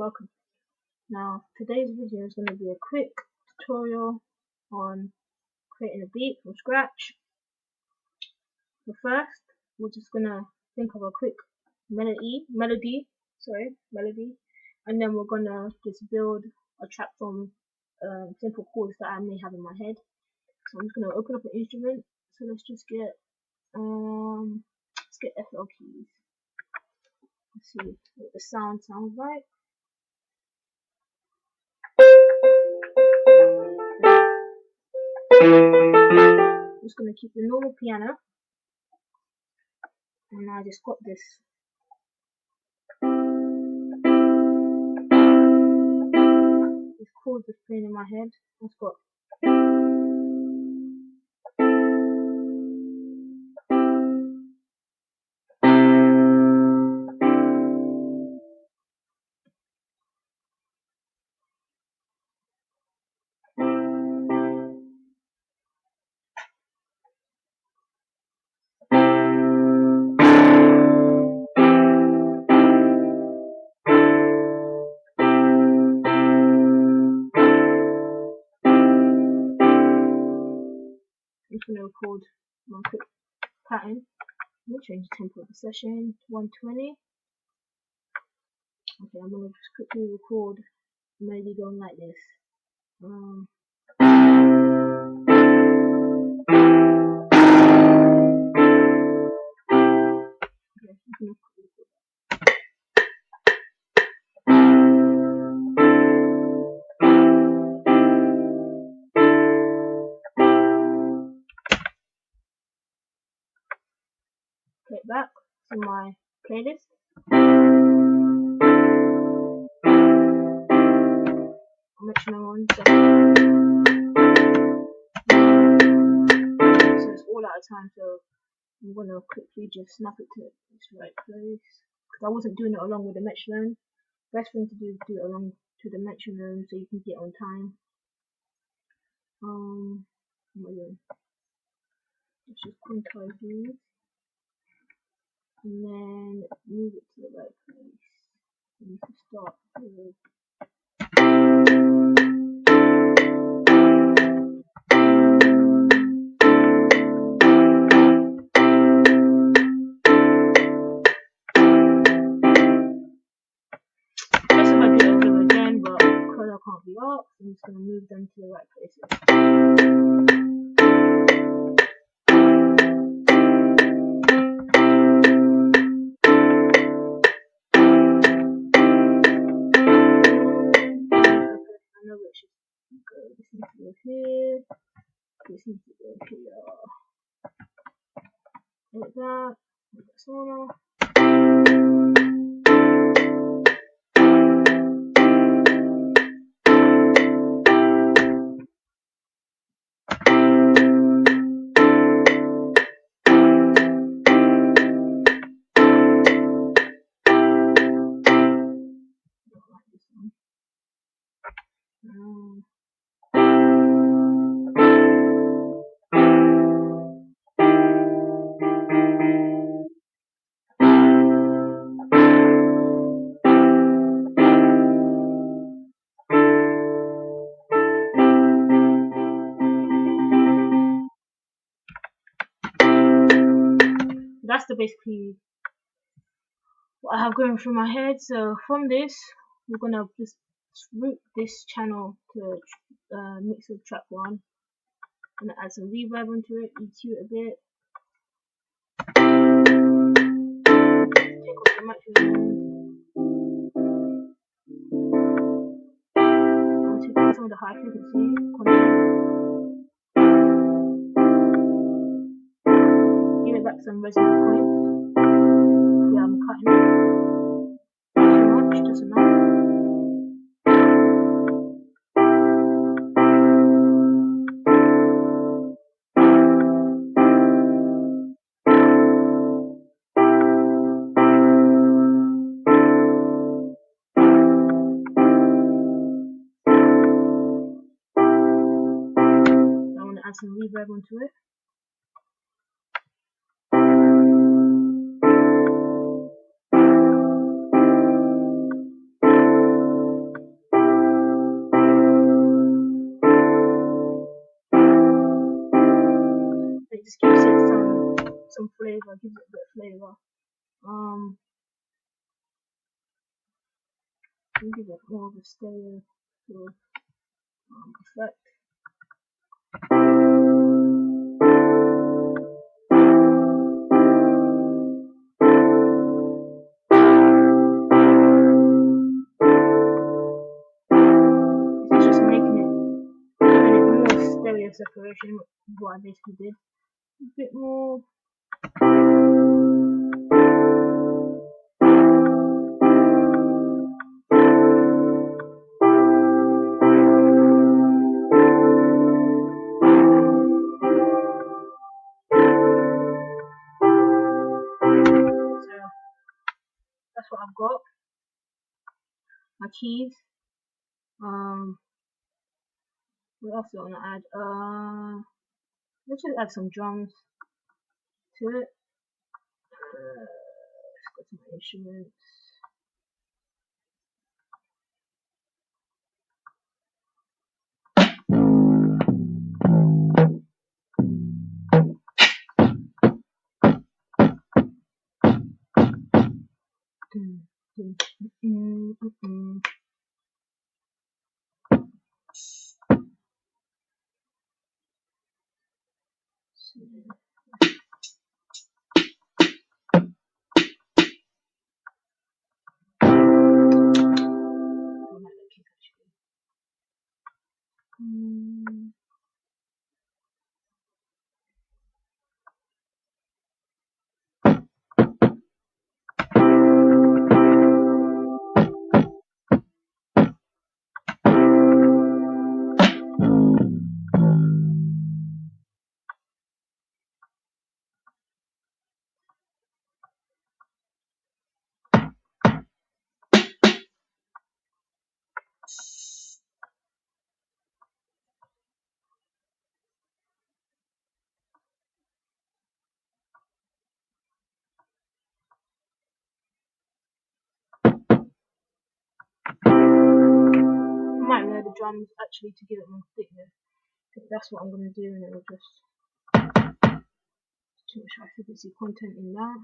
welcome. Now today's video is going to be a quick tutorial on creating a beat from scratch. But first we're just going to think of a quick melody, and then we're going to just build a track from simple chords that I may have in my head. So I'm just going to open up an instrument. So let's get FL keys. Let's see what the sound sounds like. I'm just going to keep the normal piano, and I just got this. These chords are playing in my head. I've got I'm just going to record my quick pattern. I'm going to change the tempo of the session to 120. Okay, I'm going to just quickly record a melody going like this. Get back to my playlist. Metronome on. So it's all out of time, so I'm gonna quickly just snap it to its right place. Because I wasn't doing it along with the metronome. Best thing to do is do it along to the metronome so you can get on time. Let's just quantize these. And then move it to the right place. And you can start with again, but because I can't be up, I'm just going to move them to the right places. This needs to go here. This needs to go here. Like that. Like that solo. That's basically what I have going through my head. So from this, we're gonna just route this channel to mix of track 1. I'm gonna add some reverb onto it, EQ it a bit. Take off the metronome. I'll take off some of the high frequency content. Give it back some resonant points. Yeah, I'm cutting it. Too much, just enough. I want to add some reverb onto it. just gives it some flavor, gives it a bit of flavor. Give it more of a stereo effect. This is just giving it more stereo separation, what I basically did. A bit more. So that's what I've got. My keys. What else do I want to add? Let's just add some drums to it. Let's go to my instruments. Might layer the drums actually to give it more thickness. That's what I'm going to do, and it'll just too much high frequency content in that.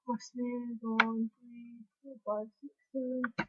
My snares 1, 3, 4, 5, 6,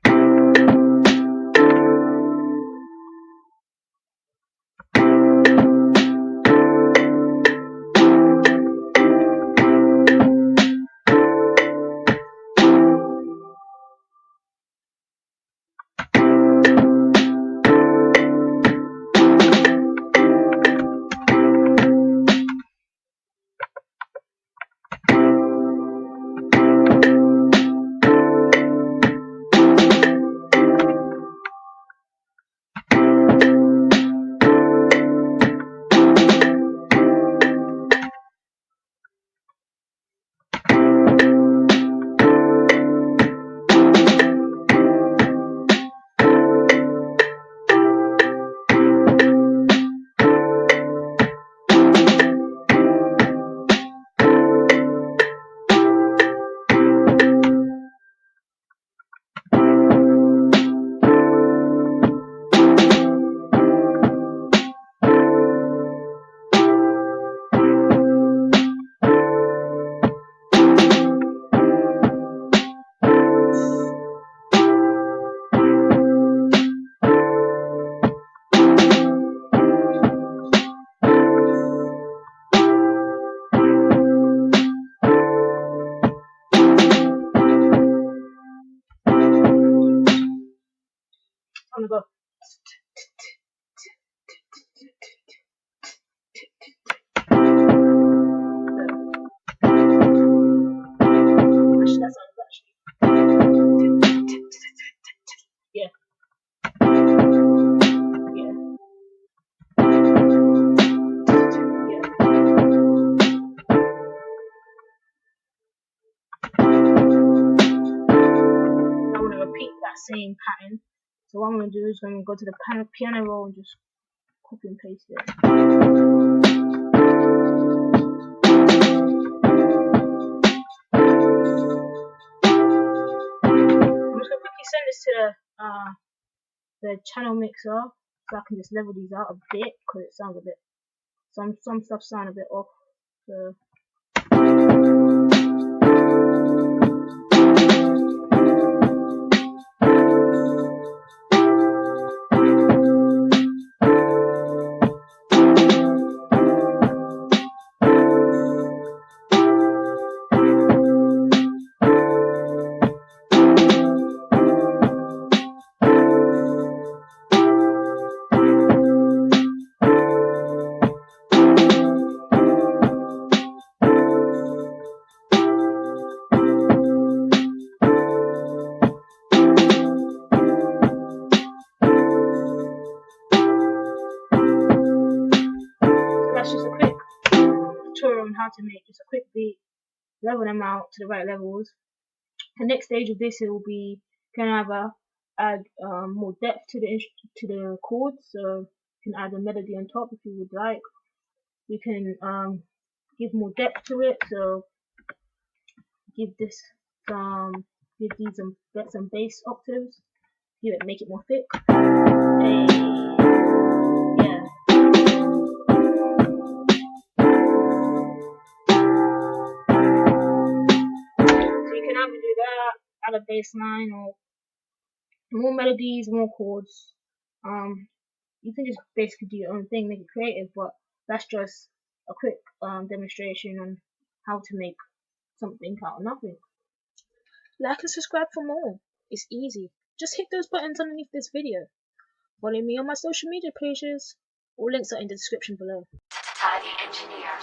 I'm gonna go. Actually, that sounds actually. Yeah. Yeah. Yeah. that same pattern. So what I'm going to do is I'm going to go to the piano roll and just copy and paste it. I'm just going to quickly send this to the channel mixer so I can just level these out a bit because it sounds a bit, some stuff sound a bit off. So that's just a quick tutorial on how to make just a quick beat, level them out to the right levels. The next stage of this, it will be can either add more depth to the chords, so you can add a melody on top if you would like. You can give more depth to it, so give these some bass octaves, make it more thick. Yeah. So you can either do that, add a bass line, or more melodies, more chords. You can just basically do your own thing, make it creative, but that's just a quick demonstration on how to make something out of nothing. Like and subscribe for more. It's easy. Just hit those buttons underneath this video. Follow me on my social media pages. All links are in the description below. Tidy Engineer.